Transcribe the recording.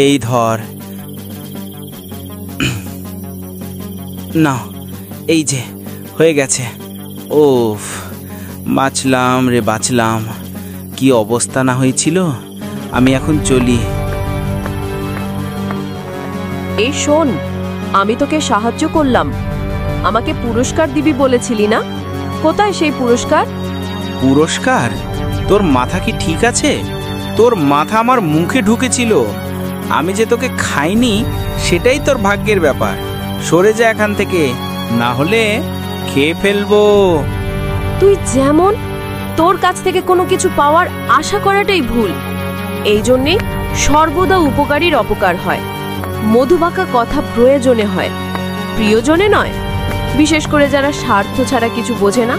এই ধর। না, এই যে হয়ে গেছে। ওফ, বাঁচলাম রে বাঁচলাম। কি অবস্থা না হয়েছিল। আমি এখন চলি। এই শোন, আমি তোকে সাহায্য করলাম, আমাকে পুরস্কার দিবি বলেছিলি না? কোথায় সেই পুরস্কার? পুরস্কার? তোর মাথা কি ঠিক আছে? তোর মাথা আমার মুখে ঢুকেছিল। আমি যে তোকে খাইনি সেটাই তোর ভাগ্যের ব্যাপার। সরে যা এখান থেকে, না হলে খেয়ে ফেলবো। তুই যেমন, তোর কাছ থেকে কোনো কিছু পাওয়ার আশা করাটাই ভুল। এই জন্যে সর্বদা উপকারীর অপকার হয়। মধুবাঁকা কথা প্রয়োজনে হয়, প্রিয়জনে নয়। বিশেষ করে যারা স্বার্থ ছাড়া কিছু বোঝে না।